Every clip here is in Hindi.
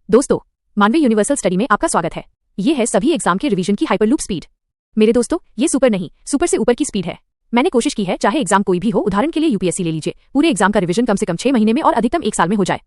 दोस्तों, मानवीय यूनिवर्सल स्टडी में आपका स्वागत है। ये है सभी एग्जाम के रिवीजन की हाइपरलूप स्पीड। मेरे दोस्तों, ये सुपर नहीं, सुपर से ऊपर की स्पीड है। मैंने कोशिश की है, चाहे एग्जाम कोई भी हो, उदाहरण के लिए यूपीएससी ले लीजिए, पूरे एग्जाम का रिवीजन कम से कम 6 महीने में और अधिकतम 1 साल में हो जाए।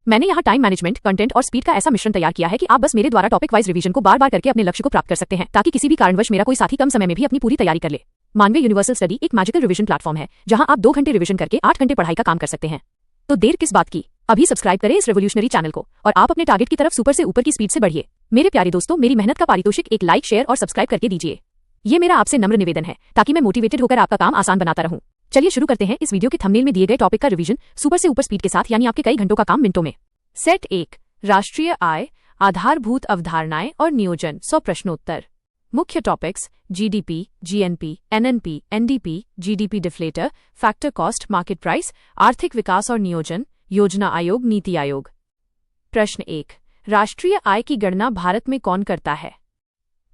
मैंने यहाँ टाइम मैनेजमेंट, कंटेंट और स्पीड का ऐसा मिश्रण तैयार किया है कि आप बस मेरे द्वारा टॉपिक वाइज रिवीजन को बार बार करके अपने लक्ष्य को प्राप्त कर सकते हैं, ताकि किसी भी कारणवश मेरा कोई साथी कम समय में भी अपनी पूरी तैयारी कर ले। मानवीय यूनिवर्सल स्टडी एक मैजिकल रिवीजन प्लेटफॉर्म है, जहां आप 2 घंटे रिवीजन करके 8 घंटे पढ़ाई का काम कर सकते हैं। तो देर किस बात की, अभी सब्सक्राइब करें इस रेवोल्यूशनरी चैनल को और आप अपने टारगेट की तरफ सुपर से ऊपर की स्पीड से बढ़िए। मेरे प्यारे दोस्तों, मेरी मेहनत का पारितोषिक एक लाइक, शेयर और सब्सक्राइब करके दीजिए। ये मेरा आपसे नम्र निवेदन है, ताकि मैं मोटिवेटेड होकर आपका काम आसान बनाता रहूं। चलिए शुरू करते हैं इस वीडियो के थंबनेल में दिए गए टॉपिक का रिवीजन सुपर से ऊपर स्पीड के साथ, यानी आपके कई घंटों का काम मिनटों में। सेट 1, राष्ट्रीय आय, आधारभूत अवधारणाएं और नियोजन, 100 प्रश्नोत्तर। मुख्य topics: GDP, GNP, NNP, NDP, GDP deflator, factor cost, market price, आर्थिक विकास और नियोजन, योजना आयोग, नीति आयोग। प्रश्न 1, राष्ट्रीय आय की गणना भारत में कौन करता है?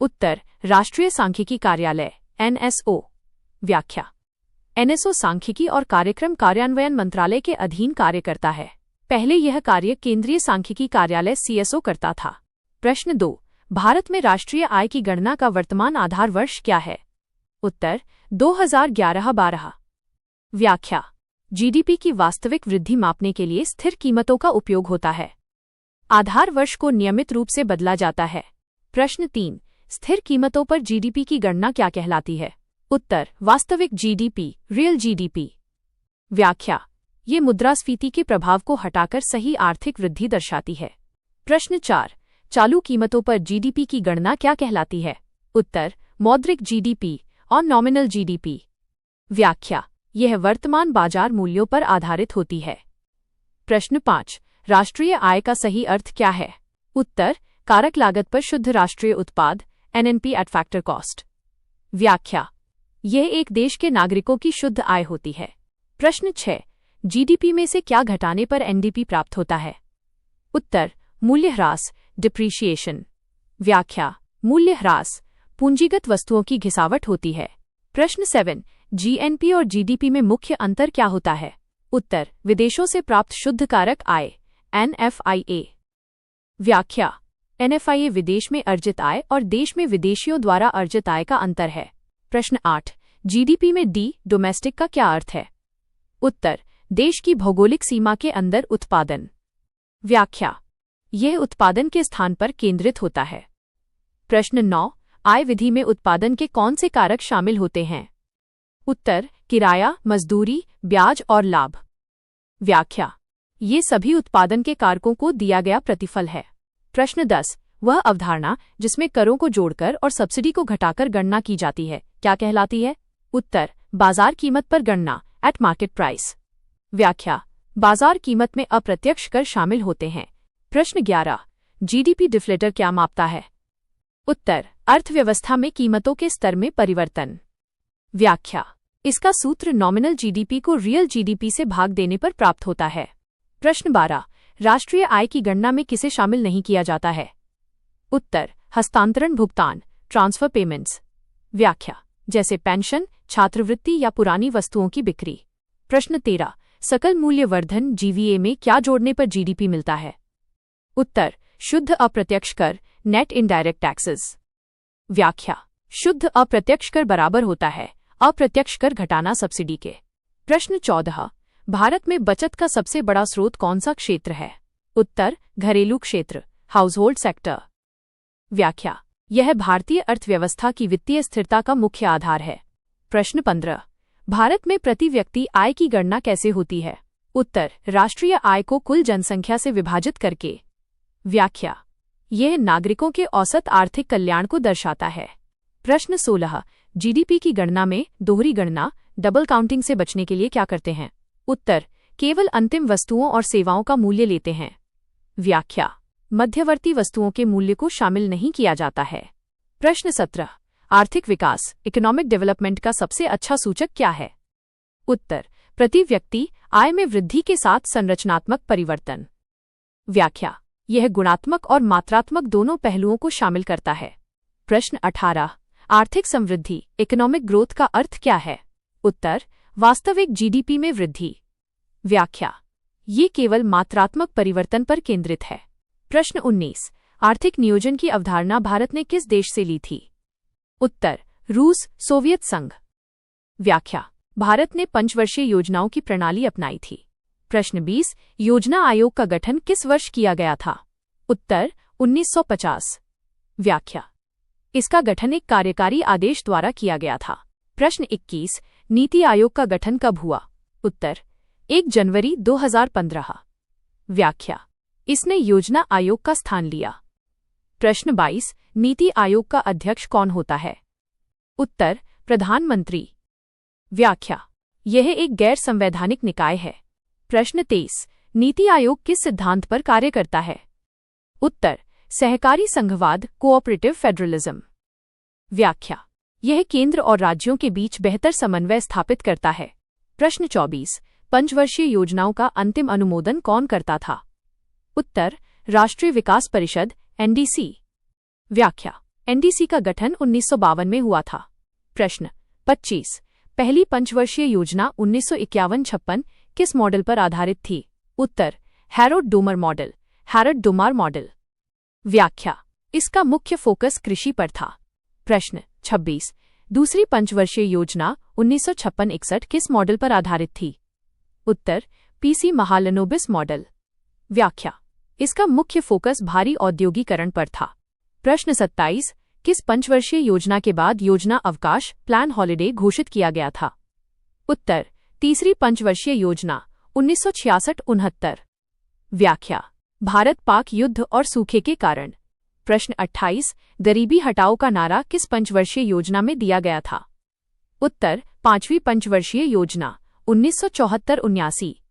उत्तर: राष्ट्रीय सांख्यिकी कार्यालय, एनएसओ। व्याख्या: एनएसओ सांख्यिकी और कार्यक्रम कार्यान्वयन मंत्रालय के अधीन कार्य करता है। पहले यह कार्य केंद्रीय सांख्यिकी कार्यालय सीएसओ करता था। प्रश्न 2, भारत में राष्ट्रीय आय की गणना का वर्तमान आधार वर्ष क्या है? उत्तर: 2011-12। व्याख्या: जीडीपी की वास्तविक वृद्धि मापने के लिए स्थिर कीमतों का उपयोग होता है। आधार वर्ष को नियमित रूप से बदला जाता है। प्रश्न 3, स्थिर कीमतों पर जीडीपी की गणना क्या कहलाती है? उत्तर: वास्तविक जीडीपी, रियल जीडीपी। व्याख्या: ये मुद्रास्फीति के प्रभाव को हटाकर सही आर्थिक वृद्धि दर्शाती है। प्रश्न 4, चालू कीमतों पर जीडीपी की गणना क्या कहलाती है? उत्तर: मौद्रिक जीडीपी और नॉमिनल जीडीपी। व्याख्या: यह वर्तमान बाजार मूल्यों पर आधारित होती है। प्रश्न 5, राष्ट्रीय आय का सही अर्थ क्या है? उत्तर: कारक लागत पर शुद्ध राष्ट्रीय उत्पाद, एनएनपी एट फैक्टर कॉस्ट। व्याख्या: यह एक देश के नागरिकों की शुद्ध आय होती है। प्रश्न 6, जीडीपी में से क्या घटाने पर एनडीपी प्राप्त होता है? उत्तर: मूल्यह्रास, डिप्रीशिएशन। व्याख्या: मूल्यह्रास पूंजीगत वस्तुओं की घिसावट होती है। प्रश्न 7, जीएनपी और जीडीपी में मुख्य अंतर क्या होता है? उत्तर: विदेशों से प्राप्त शुद्ध कारक आय, एनएफआईए। व्याख्या: एनएफआईए विदेश में अर्जित आय और देश में विदेशियों द्वारा अर्जित आय का अंतर है। प्रश्न 8, जीडीपी में डी, डोमेस्टिक का क्या अर्थ है? उत्तर: देश की भौगोलिक सीमा के अंदर उत्पादन। व्याख्या: यह उत्पादन के स्थान पर केंद्रित होता है। प्रश्न 9, आय विधि में उत्पादन के कौन से कारक शामिल होते हैं? उत्तर: किराया, मजदूरी, ब्याज और लाभ। व्याख्या: ये सभी उत्पादन के कारकों को दिया गया प्रतिफल है। प्रश्न 10, वह अवधारणा जिसमें करों को जोड़कर और सब्सिडी को घटाकर गणना की जाती है, क्या कहलाती है? उत्तर: बाजार कीमत पर गणना, एट मार्केट प्राइस। व्याख्या: बाजार कीमत में अप्रत्यक्ष कर शामिल होते हैं। प्रश्न 11, जीडीपी डिफ्लेटर क्या मापता है? उत्तर: अर्थव्यवस्था में कीमतों के स्तर में परिवर्तन। व्याख्या: इसका सूत्र नॉमिनल जीडीपी को रियल जीडीपी से भाग देने पर प्राप्त होता है। प्रश्न 12, राष्ट्रीय आय की गणना में किसे शामिल नहीं किया जाता है? उत्तर: हस्तांतरण भुगतान, ट्रांसफर पेमेंट्स। व्याख्या: जैसे पेंशन, छात्रवृत्ति या पुरानी वस्तुओं की बिक्री। प्रश्न 13, सकल मूल्य वर्धन जीवीए में क्या जोड़ने पर जीडीपी मिलता है? उत्तर: शुद्ध अप्रत्यक्ष कर, नेट इनडायरेक्ट टैक्सेस। व्याख्या: शुद्ध अप्रत्यक्ष कर बराबर होता है अप्रत्यक्ष कर घटाना सब्सिडी के। प्रश्न 14, भारत में बचत का सबसे बड़ा स्रोत कौन सा क्षेत्र है? उत्तर: घरेलू क्षेत्र, हाउसहोल्ड सेक्टर। व्याख्या: यह भारतीय अर्थव्यवस्था की वित्तीय स्थिरता का मुख्य आधार है। प्रश्न 15, भारत में प्रति व्यक्ति आय की गणना कैसे होती है? उत्तर: राष्ट्रीय आय को कुल जनसंख्या से विभाजित करके। व्याख्या: यह नागरिकों के औसत आर्थिक कल्याण को दर्शाता है। प्रश्न 16, जीडीपी की गणना में दोहरी गणना, डबल काउंटिंग से बचने के लिए क्या करते हैं? उत्तर: केवल अंतिम वस्तुओं और सेवाओं का मूल्य लेते हैं। व्याख्या: मध्यवर्ती वस्तुओं के मूल्य को शामिल नहीं किया जाता है। प्रश्न 17, आर्थिक विकास, इकोनॉमिक डेवलपमेंट का सबसे अच्छा सूचक क्या है? उत्तर: प्रति व्यक्ति आय में वृद्धि के साथ संरचनात्मक परिवर्तन। व्याख्या: यह गुणात्मक और मात्रात्मक दोनों पहलुओं को शामिल करता है। प्रश्न 18, आर्थिक समृद्धि, इकोनॉमिक ग्रोथ का अर्थ क्या है? उत्तर: वास्तविक जीडीपी में वृद्धि। व्याख्या: ये केवल मात्रात्मक परिवर्तन पर केंद्रित है। प्रश्न 19। आर्थिक नियोजन की अवधारणा भारत ने किस देश से ली थी? उत्तर रूस, सोवियत संघ। व्याख्या, भारत ने पंचवर्षीय योजनाओं की प्रणाली अपनाई थी। प्रश्न 20। योजना आयोग का गठन किस वर्ष किया गया था? उत्तर 1950। व्याख्या, इसका गठन एक कार्यकारी आदेश द्वारा किया गया था। प्रश्न 21। नीति आयोग का गठन कब हुआ? उत्तर 1 जनवरी 2015। व्याख्या, इसने योजना आयोग का स्थान लिया। प्रश्न 22। नीति आयोग का अध्यक्ष कौन होता है? उत्तर प्रधानमंत्री। व्याख्या, यह एक गैर संवैधानिक निकाय है। प्रश्न 23। नीति आयोग किस सिद्धांत पर कार्य करता है? उत्तर सहकारी संघवाद, कोऑपरेटिव फेडरलिज्म। व्याख्या, यह केंद्र और राज्यों के बीच बेहतर समन्वय स्थापित करता है। प्रश्न 24। पंचवर्षीय योजनाओं का अंतिम अनुमोदन कौन करता था? उत्तर राष्ट्रीय विकास परिषद, एनडीसी। व्याख्या, एनडीसी का गठन 1952 में हुआ था। प्रश्न 25। पहली पंचवर्षीय योजना 1951-56 किस मॉडल पर आधारित थी? उत्तर हैरोल्ड-डोमर मॉडल, हैरोल्ड-डोमर मॉडल। व्याख्या, इसका मुख्य फोकस कृषि पर था। प्रश्न 26। दूसरी पंचवर्षीय योजना 1956-61 किस मॉडल पर आधारित थी? उत्तर पीसी महालनोबिस मॉडल। व्याख्या, इसका मुख्य फोकस भारी औद्योगीकरण पर था। प्रश्न 27। किस पंचवर्षीय योजना के बाद योजना अवकाश, प्लान हॉलिडे घोषित किया गया था? उत्तर तीसरी पंचवर्षीय योजना 1966-69। व्याख्या, भारत पाक युद्ध और सूखे के कारण। प्रश्न 28। गरीबी हटाओ का नारा किस पंचवर्षीय योजना में दिया गया था? उत्तर पांचवी पंचवर्षीय योजना 1974-79।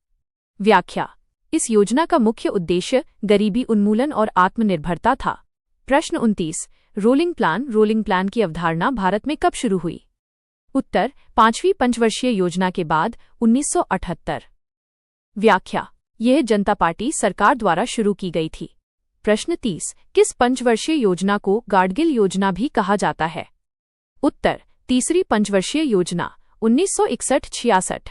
व्याख्या, इस योजना का मुख्य उद्देश्य गरीबी उन्मूलन और आत्मनिर्भरता था। प्रश्न 29। रोलिंग प्लान की अवधारणा भारत में कब शुरू हुई? उत्तर पांचवी पंचवर्षीय योजना के बाद 1978। व्याख्या, यह जनता पार्टी सरकार द्वारा शुरू की गई थी। प्रश्न 30। किस पंचवर्षीय योजना को गाडगिल योजना भी कहा जाता है? उत्तर तीसरी पंचवर्षीय योजना 1961-66।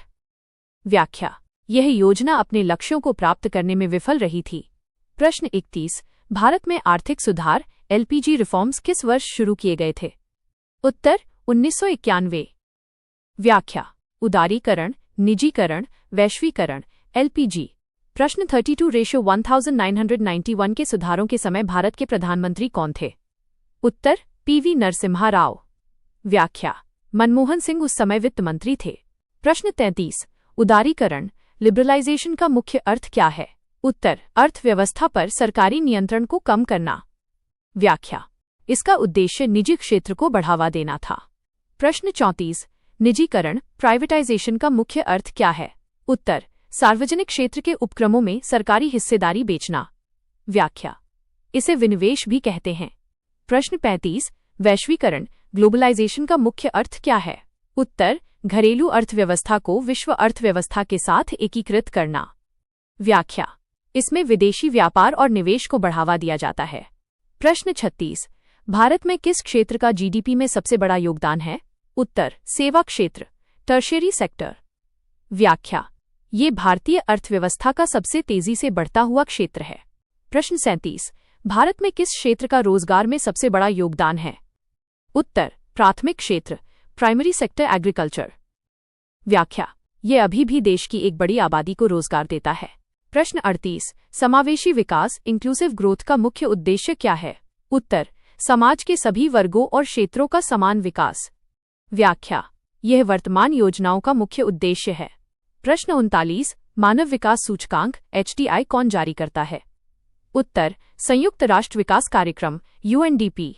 व्याख्या, यह योजना अपने लक्ष्यों को प्राप्त करने में विफल रही थी। प्रश्न 31। भारत में आर्थिक सुधार एलपीजी रिफॉर्म्स किस वर्ष शुरू किए गए थे? उत्तर 1991। व्याख्या, उदारीकरण, निजीकरण, वैश्वीकरण, एलपीजी। प्रश्न 32:1991 के सुधारों के समय भारत के प्रधानमंत्री कौन थे? उत्तर पीवी नरसिम्हा राव। व्याख्या, मनमोहन सिंह उस समय वित्त मंत्री थे। प्रश्न 33। उदारीकरण, लिबरलाइजेशन का मुख्य अर्थ क्या है? उत्तर अर्थव्यवस्था पर सरकारी नियंत्रण को कम करना। व्याख्या, इसका उद्देश्य निजी क्षेत्र को बढ़ावा देना था। प्रश्न 34। निजीकरण, प्राइवेटाइजेशन का मुख्य अर्थ क्या है? उत्तर सार्वजनिक क्षेत्र के उपक्रमों में सरकारी हिस्सेदारी बेचना। व्याख्या, इसे विनिवेश भी कहते हैं। प्रश्न 35। वैश्वीकरण, ग्लोबलाइजेशन का मुख्य अर्थ क्या है? उत्तर घरेलू अर्थव्यवस्था को विश्व अर्थव्यवस्था के साथ एकीकृत करना। व्याख्या, इसमें विदेशी व्यापार और निवेश को बढ़ावा दिया जाता है। प्रश्न 36। भारत में किस क्षेत्र का जीडीपी में सबसे बड़ा योगदान है? उत्तर सेवा क्षेत्र, टर्शियरी सेक्टर। व्याख्या, ये भारतीय अर्थव्यवस्था का सबसे तेजी से बढ़ता हुआ क्षेत्र है। प्रश्न 37। भारत में किस क्षेत्र का रोजगार में सबसे बड़ा योगदान है? उत्तर प्राथमिक क्षेत्र, प्राइमरी सेक्टर एग्रीकल्चर। व्याख्या, ये अभी भी देश की एक बड़ी आबादी को रोजगार देता है। प्रश्न 38। समावेशी विकास, इंक्लूसिव ग्रोथ का मुख्य उद्देश्य क्या है? उत्तर समाज के सभी वर्गों और क्षेत्रों का समान विकास। व्याख्या, यह वर्तमान योजनाओं का मुख्य उद्देश्य है। प्रश्न 39। मानव विकास सूचकांक HDI कौन जारी करता है? उत्तर संयुक्त राष्ट्र विकास कार्यक्रम UNDP।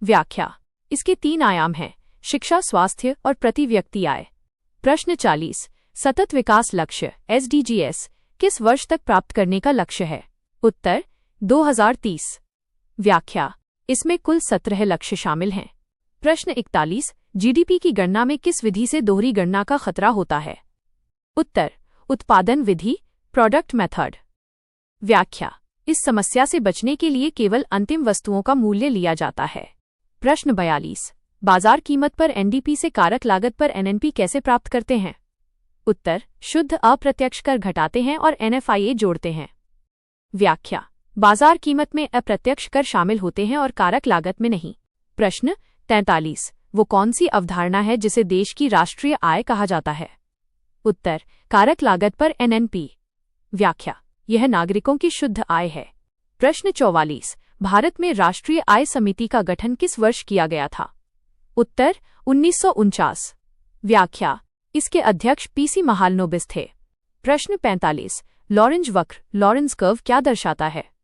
व्याख्या, इसके 3 आयाम हैं, शिक्षा, स्वास्थ्य और प्रति व्यक्ति आय। प्रश्न 40। सतत विकास लक्ष्य SDGs किस वर्ष तक प्राप्त करने का लक्ष्य है? उत्तर 2030। व्याख्या, इसमें कुल 17 लक्ष्य शामिल हैं। प्रश्न 41। जीडीपी की गणना में किस विधि से दोहरी गणना का खतरा होता है? उत्तर उत्पादन विधि, प्रोडक्ट मेथड। व्याख्या, इस समस्या से बचने के लिए केवल अंतिम वस्तुओं का मूल्य लिया जाता है। प्रश्न 42। बाजार कीमत पर एनडीपी से कारक लागत पर एनएनपी कैसे प्राप्त करते हैं? उत्तर शुद्ध अप्रत्यक्ष कर घटाते हैं और NFIA जोड़ते हैं। व्याख्या, बाजार कीमत में अप्रत्यक्ष कर शामिल होते हैं और कारक लागत में नहीं। प्रश्न 43, वो कौन सी अवधारणा है जिसे देश की राष्ट्रीय आय कहा जाता है? उत्तर, कारक लागत पर एनएनपी। व्याख्या, यह नागरिकों की शुद्ध आय है। प्रश्न 44, भारत में राष्ट्रीय आय समिति का गठन किस वर्ष किया गया था? उत्तर, 1949। व्याख्या, इसके अध्यक्ष पीसी महालनोबिस थे। प्रश्न 45, लॉरेंज वक्र लॉरेंज कर्व क्या दर्शाता है?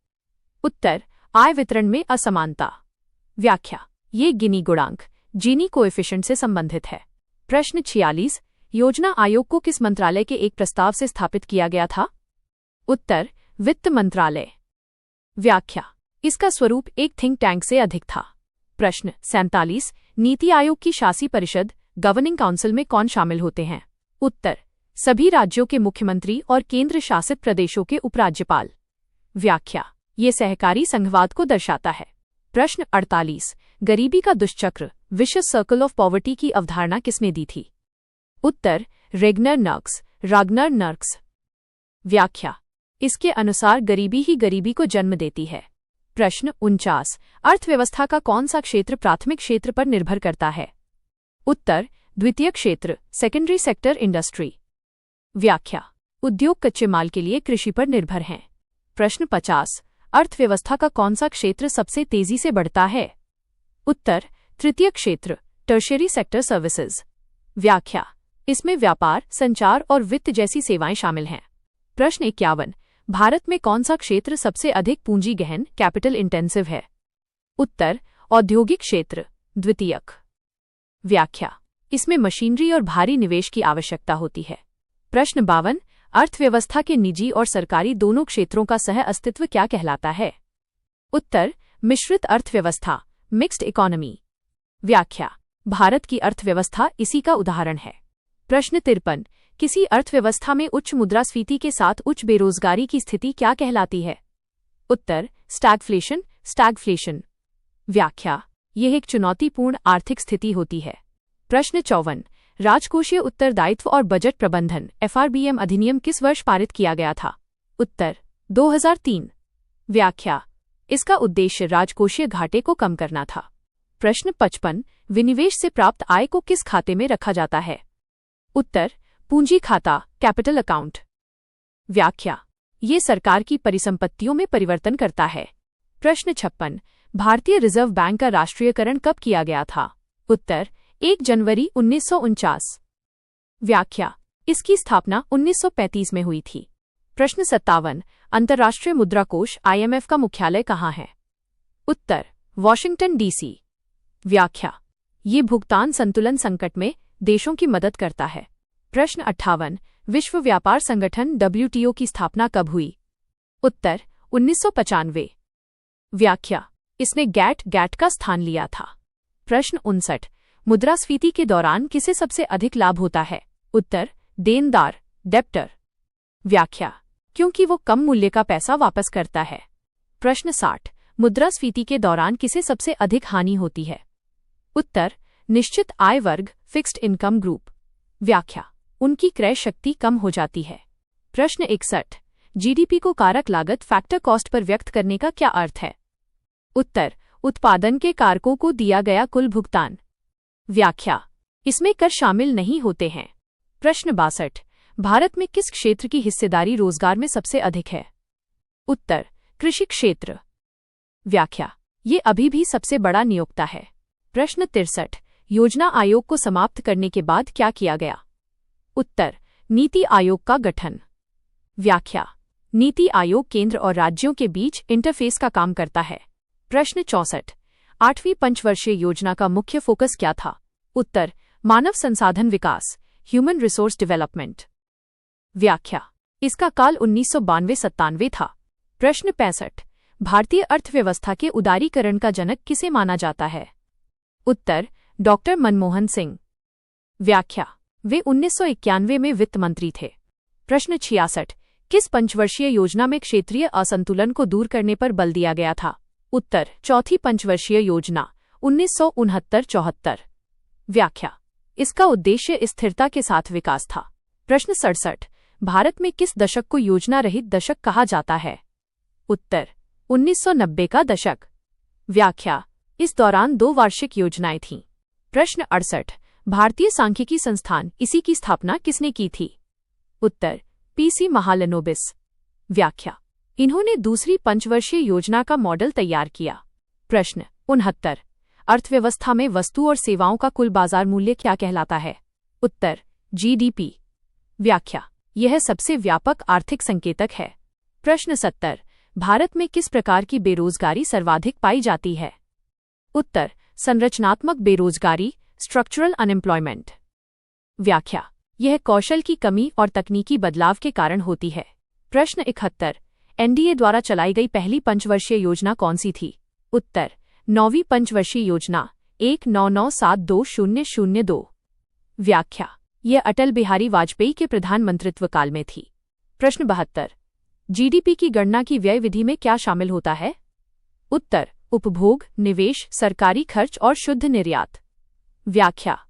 उत्तर, आय वितरण में असमानता। व्याख्या, ये गिनी गुणांक जीनी कोएफिशिएंट से संबंधित है। प्रश्न 46, योजना आयोग को किस मंत्रालय के एक प्रस्ताव से स्थापित किया गया था? उत्तर, वित्त मंत्रालय। व्याख्या, इसका स्वरूप एक थिंक टैंक से अधिक था। प्रश्न 47, नीति आयोग की शासी परिषद गवर्निंग काउंसिल में कौन शामिल होते हैं? उत्तर, सभी राज्यों के मुख्यमंत्री और केंद्र शासित प्रदेशों के उपराज्यपाल। व्याख्या, ये सहकारी संघवाद को दर्शाता है। प्रश्न 48, गरीबी का दुष्चक्र विशियस सर्कल ऑफ पॉवर्टी की अवधारणा किसने दी थी? उत्तर, राग्नर नर्क्स। व्याख्या, इसके अनुसार गरीबी ही गरीबी को जन्म देती है। प्रश्न 49, अर्थव्यवस्था का कौन सा क्षेत्र प्राथमिक क्षेत्र पर निर्भर करता है? उत्तर, द्वितीय क्षेत्र सेकेंडरी सेक्टर इंडस्ट्री। व्याख्या, उद्योग कच्चे माल के लिए कृषि पर निर्भर हैं। प्रश्न 50, अर्थव्यवस्था का कौन सा क्षेत्र सबसे तेजी से बढ़ता है? उत्तर, तृतीय क्षेत्र टर्शियरी सेक्टर सर्विसेज। व्याख्या, इसमें व्यापार, संचार और वित्त जैसी सेवाएं शामिल हैं। प्रश्न 51, भारत में कौन सा क्षेत्र सबसे अधिक पूंजी गहन कैपिटल इंटेंसिव है? उत्तर, औद्योगिक क्षेत्र द्वितीयक। व्याख्या, इसमें मशीनरी और भारी निवेश की आवश्यकता होती है। प्रश्न 52, अर्थव्यवस्था के निजी और सरकारी दोनों क्षेत्रों का सह अस्तित्व क्या कहलाता है? उत्तर, मिश्रित अर्थव्यवस्था मिक्स्ड इकोनॉमी। व्याख्या, भारत की अर्थव्यवस्था इसी का उदाहरण है। प्रश्न 53, किसी अर्थव्यवस्था में उच्च मुद्रास्फीति के साथ उच्च बेरोजगारी की स्थिति क्या कहलाती है? उत्तर, स्टैगफ्लेशन। व्याख्या, यह एक चुनौतीपूर्ण आर्थिक स्थिति होती है। प्रश्न 54, राजकोषीय उत्तरदायित्व और बजट प्रबंधन FRBM अधिनियम किस वर्ष पारित किया गया था? उत्तर, 2003। व्याख्या, इसका उद्देश्य राजकोषीय घाटे को कम करना था। प्रश्न 55, विनिवेश से प्राप्त आय को किस खाते में रखा जाता है? उत्तर, पूंजी खाता कैपिटल अकाउंट। व्याख्या, ये सरकार की परिसंपत्तियों में परिवर्तन करता है। प्रश्न 56, भारतीय रिजर्व बैंक का राष्ट्रीयकरण कब किया गया था? उत्तर, 1 जनवरी 1949। व्याख्या, इसकी स्थापना 1935 में हुई थी। प्रश्न 57, अंतर्राष्ट्रीय मुद्रा कोष IMF का मुख्यालय कहाँ है? उत्तर, वॉशिंगटन DC। व्याख्या, ये भुगतान संतुलन संकट में देशों की मदद करता है। प्रश्न 58, विश्व व्यापार संगठन WTO की स्थापना कब हुई? उत्तर, 1995। व्याख्या, इसने गैट का स्थान लिया था। प्रश्न 59, मुद्रास्फीति के दौरान किसे सबसे अधिक लाभ होता है? उत्तर, देनदार डेप्टर। व्याख्या, क्योंकि वो कम मूल्य का पैसा वापस करता है। प्रश्न 60, मुद्रास्फीति के दौरान किसे सबसे अधिक हानि होती है? उत्तर, निश्चित आय वर्ग फिक्स्ड इनकम ग्रुप। व्याख्या, उनकी क्रय शक्ति कम हो जाती है। प्रश्न 61, GDP को कारक लागत फैक्टर कॉस्ट पर व्यक्त करने का क्या अर्थ है? उत्तर, उत्पादन के कारकों को दिया गया कुल भुगतान। व्याख्या, इसमें कर शामिल नहीं होते हैं। प्रश्न 62, भारत में किस क्षेत्र की हिस्सेदारी रोजगार में सबसे अधिक है? उत्तर, कृषि क्षेत्र। व्याख्या, ये अभी भी सबसे बड़ा नियोक्ता है। प्रश्न 63, योजना आयोग को समाप्त करने के बाद क्या किया गया? उत्तर, नीति आयोग का गठन। व्याख्या, नीति आयोग केंद्र और राज्यों के बीच इंटरफेस का काम करता है। प्रश्न 64, 8वीं पंचवर्षीय योजना का मुख्य फोकस क्या था? उत्तर, मानव संसाधन विकास ह्यूमन रिसोर्स डेवलपमेंट। व्याख्या, इसका काल 1992-97 था। प्रश्न 65, भारतीय अर्थव्यवस्था के उदारीकरण का जनक किसे माना जाता है? उत्तर, डॉक्टर मनमोहन सिंह। व्याख्या, वे 1991 में वित्त मंत्री थे। प्रश्न 66, किस पंचवर्षीय योजना में क्षेत्रीय असंतुलन को दूर करने पर बल दिया गया था? उत्तर, चौथी पंचवर्षीय योजना 1969-74। व्याख्या, इसका उद्देश्य स्थिरता के साथ विकास था। प्रश्न 67, भारत में किस दशक को योजना रहित दशक कहा जाता है? उत्तर, 1990 का दशक। व्याख्या, इस दौरान 2 वार्षिक योजनाएं थीं। प्रश्न 68, भारतीय सांख्यिकी संस्थान इसी की स्थापना किसने की थी? उत्तर, पीसी महालनोबिस। व्याख्या, इन्होंने दूसरी पंचवर्षीय योजना का मॉडल तैयार किया। प्रश्न 69, अर्थव्यवस्था में वस्तु और सेवाओं का कुल बाजार मूल्य क्या कहलाता है? उत्तर, जीडीपी। व्याख्या, यह सबसे व्यापक आर्थिक संकेतक है। प्रश्न 70, भारत में किस प्रकार की बेरोजगारी सर्वाधिक पाई जाती है? उत्तर, संरचनात्मक बेरोजगारी, स्ट्रक्चरल अनएम्प्लॉयमेंट। व्याख्या, यह कौशल की कमी और तकनीकी बदलाव के कारण होती है। प्रश्न 71, एनडीए द्वारा चलाई गई पहली पंचवर्षीय योजना कौन सी थी? उत्तर, 9वीं पंचवर्षीय योजना 1997-2002। व्याख्या, यह अटल बिहारी वाजपेयी के प्रधानमंत्रित्व काल में थी। प्रश्न 72, जीडीपी की गणना की व्यय विधि में क्या शामिल होता है? उत्तर, उपभोग, निवेश, सरकारी खर्च और शुद्ध निर्यात। व्याख्या,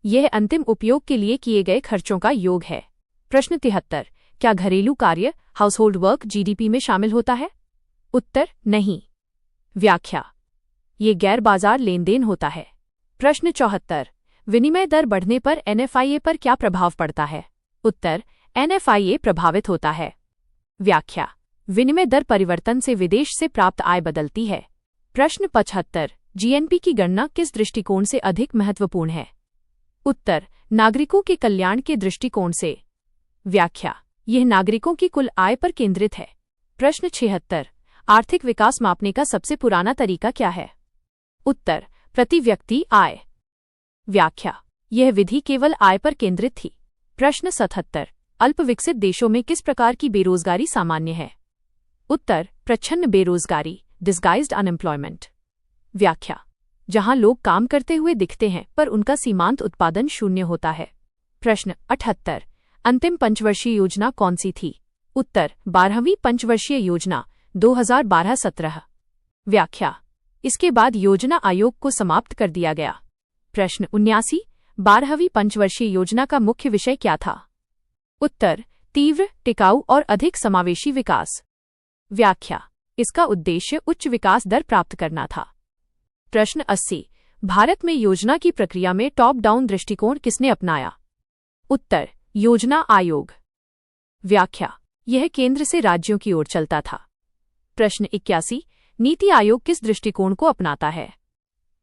यह अंतिम उपयोग के लिए किए गए खर्चों का योग है। प्रश्न 73, क्या घरेलू कार्य, हाउसहोल्ड वर्क जीडीपी में शामिल होता है? उत्तर, नहीं। व्याख्या, ये गैर बाजार लेनदेन होता है। प्रश्न 74, विनिमय दर बढ़ने पर एनएफआईए पर क्या प्रभाव पड़ता है? उत्तर, एनएफआईए प्रभावित होता है। व्याख्या, विनिमय दर परिवर्तन से विदेश से प्राप्त आय बदलती है। प्रश्न 75, जीएनपी की गणना किस दृष्टिकोण से अधिक महत्वपूर्ण है? उत्तर, नागरिकों के कल्याण के दृष्टिकोण से। व्याख्या, यह नागरिकों की कुल आय पर केंद्रित है। प्रश्न 76, आर्थिक विकास मापने का सबसे पुराना तरीका क्या है? उत्तर, प्रति व्यक्ति आय। व्याख्या, यह विधि केवल आय पर केंद्रित थी। प्रश्न 77, अल्पविकसित देशों में किस प्रकार की बेरोजगारी सामान्य है? उत्तर, प्रच्छन्न बेरोजगारी, डिस्गाइज्ड अनएम्प्लॉयमेंट। व्याख्या, जहां लोग काम करते हुए दिखते हैं पर उनका सीमांत उत्पादन शून्य होता है। प्रश्न 78, अंतिम पंचवर्षीय योजना कौन सी थी? उत्तर, 12वीं पंचवर्षीय योजना 2012-17। व्याख्या, इसके बाद योजना आयोग को समाप्त कर दिया गया। प्रश्न 79, 12वीं पंचवर्षीय योजना का मुख्य विषय क्या था? उत्तर, तीव्र, टिकाऊ और अधिक समावेशी विकास। व्याख्या, इसका उद्देश्य उच्च विकास दर प्राप्त करना था। प्रश्न 80, भारत में योजना की प्रक्रिया में टॉप डाउन दृष्टिकोण किसने अपनाया? उत्तर, योजना आयोग। व्याख्या, यह केंद्र से राज्यों की ओर चलता था। प्रश्न 81, नीति आयोग किस दृष्टिकोण को अपनाता है?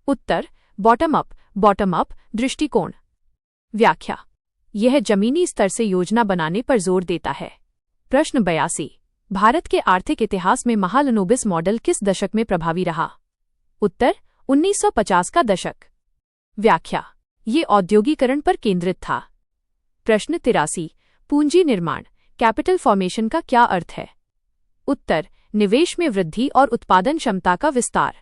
उत्तर, बॉटम अप दृष्टिकोण। व्याख्या, यह जमीनी स्तर से योजना बनाने पर जोर देता है। प्रश्न 82, भारत के आर्थिक इतिहास में महालनोबिस मॉडल किस दशक में प्रभावी रहा? उत्तर, 1950 का दशक। व्याख्या, ये औद्योगिकरण पर केंद्रित था। प्रश्न 83, पूंजी निर्माण, कैपिटल फॉर्मेशन का क्या अर्थ है? उत्तर, निवेश में वृद्धि और उत्पादन क्षमता का विस्तार।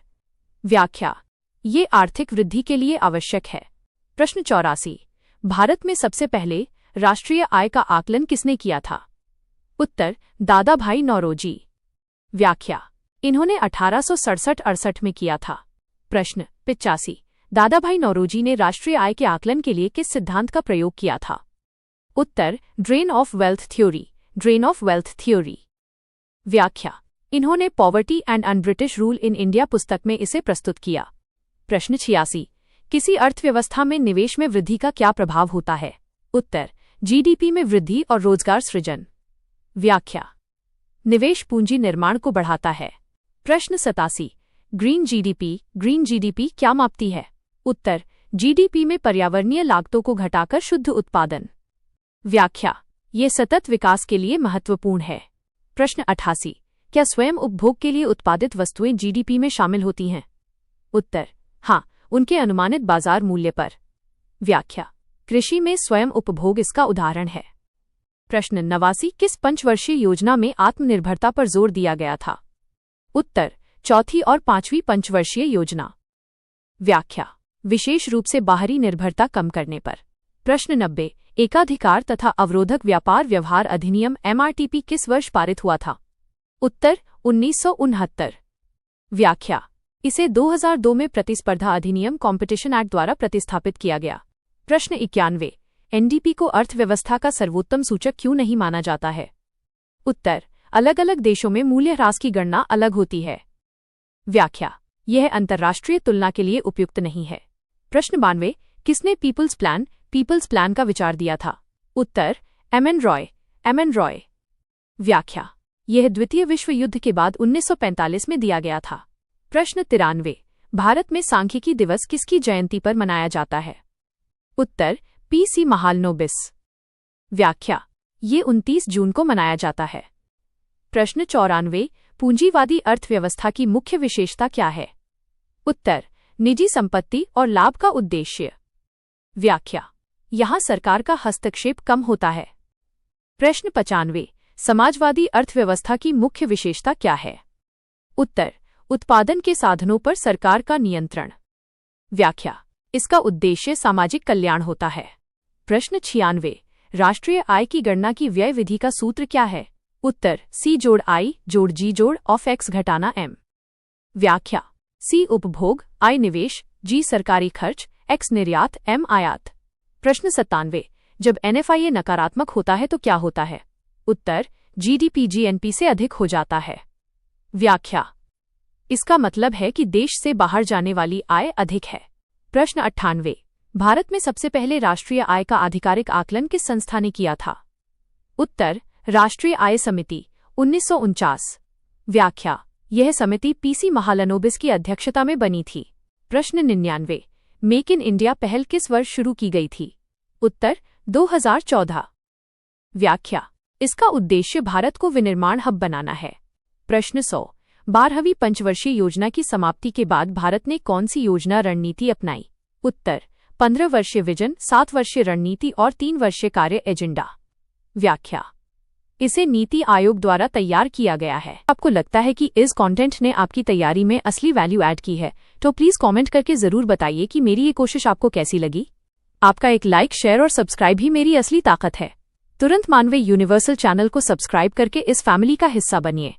व्याख्या, ये आर्थिक वृद्धि के लिए आवश्यक है। प्रश्न 84, भारत में सबसे पहले राष्ट्रीय आय का आकलन किसने किया था? उत्तर, दादा भाई नौरोजी। व्याख्या, इन्होंने 1867-68 में किया था। प्रश्न 85, दादा भाई नौरोजी ने राष्ट्रीय आय के आकलन के लिए किस सिद्धांत का प्रयोग किया था? उत्तर, ड्रेन ऑफ वेल्थ थ्योरी। व्याख्या, इन्होंने poverty and un-British rule in India पुस्तक में इसे प्रस्तुत किया। प्रश्न 86, किसी अर्थव्यवस्था में निवेश में वृद्धि का क्या प्रभाव होता है? उत्तर, जीडीपी में वृद्धि और रोजगार सृजन। व्याख्या, निवेश पूंजी निर्माण को बढ़ाता है। प्रश्न 87, ग्रीन जीडीपी क्या मापती है? उत्तर, जीडीपी में पर्यावरणीय लागतों को घटाकर शुद्ध उत्पादन। व्याख्या, ये सतत विकास के लिए महत्वपूर्ण है। प्रश्न 88, क्या स्वयं उपभोग के लिए उत्पादित वस्तुएं जीडीपी में शामिल होती हैं? उत्तर, हाँ, उनके अनुमानित बाजार मूल्य पर। व्याख्या, कृषि में स्वयं उपभोग इसका उदाहरण है। प्रश्न 89, किस पंचवर्षीय योजना में आत्मनिर्भरता पर जोर दिया गया था? उत्तर, चौथी और 5वीं पंचवर्षीय योजना। व्याख्या, विशेष रूप से बाहरी निर्भरता कम करने पर। प्रश्न 90, एकाधिकार तथा अवरोधक व्यापार व्यवहार अधिनियम एमआरटीपी किस वर्ष पारित हुआ था? उत्तर, 1969। व्याख्या, इसे 2002 में प्रतिस्पर्धा अधिनियम कॉम्पिटिशन एक्ट द्वारा प्रतिस्थापित किया गया। प्रश्न 91, एनडीपी को अर्थव्यवस्था का सर्वोत्तम सूचक क्यों नहीं माना जाता है? उत्तर, अलग अलग देशों में मूल्य ह्रास की गणना अलग होती है। व्याख्या, यह अंतर्राष्ट्रीय तुलना के लिए उपयुक्त नहीं है। प्रश्न 92, किसने पीपल्स प्लान का विचार दिया था? उत्तर, एम एन रॉय। व्याख्या, यह द्वितीय विश्व युद्ध के बाद 1945 में दिया गया था। प्रश्न 93, भारत में सांख्यिकी दिवस किसकी जयंती पर मनाया जाता है? उत्तर, पीसी महालनोबिस। व्याख्या, ये 29 जून को मनाया जाता है। प्रश्न 94, पूंजीवादी अर्थव्यवस्था की मुख्य विशेषता क्या है? उत्तर, निजी संपत्ति और लाभ का उद्देश्य। व्याख्या, यहां सरकार का हस्तक्षेप कम होता है। प्रश्न 95, समाजवादी अर्थव्यवस्था की मुख्य विशेषता क्या है? उत्तर, उत्पादन के साधनों पर सरकार का नियंत्रण। व्याख्या, इसका उद्देश्य सामाजिक कल्याण होता है। प्रश्न 96, राष्ट्रीय आय की गणना की व्यय विधि का सूत्र क्या है? उत्तर, C जोड़ I जोड़ G जोड़ ऑफ X घटाना M। व्याख्या, C उपभोग, I निवेश, G सरकारी खर्च, X निर्यात, M आयात। प्रश्न 97, जब NFIA नकारात्मक होता है तो क्या होता है? उत्तर, GDP GNP से अधिक हो जाता है। व्याख्या, इसका मतलब है कि देश से बाहर जाने वाली आय अधिक है। प्रश्न 98, भारत में सबसे पहले राष्ट्रीय आय का आधिकारिक आकलन किस संस्था ने किया था? उत्तर, राष्ट्रीय आय समिति, 1949। व्याख्या, यह समिति पीसी महालनोबिस की अध्यक्षता में बनी थी। प्रश्न 99, मेक इन इंडिया पहल किस वर्ष शुरू की गई थी? उत्तर, 2014। व्याख्या, इसका उद्देश्य भारत को विनिर्माण हब बनाना है। प्रश्न 100, 12वीं पंचवर्षीय योजना की समाप्ति के बाद भारत ने कौन सी योजना रणनीति अपनाई? उत्तर, 15 वर्षीय विजन, 7 वर्षीय रणनीति और 3 वर्षीय कार्य एजेंडा। व्याख्या, इसे नीति आयोग द्वारा तैयार किया गया है। आपको लगता है कि इस कंटेंट ने आपकी तैयारी में असली वैल्यू ऐड की है तो प्लीज कमेंट करके जरूर बताइए कि मेरी ये कोशिश आपको कैसी लगी। आपका एक लाइक, शेयर और सब्सक्राइब ही मेरी असली ताकत है। तुरंत मानवे यूनिवर्सल चैनल को सब्सक्राइब करके इस फैमिली का हिस्सा बनिए।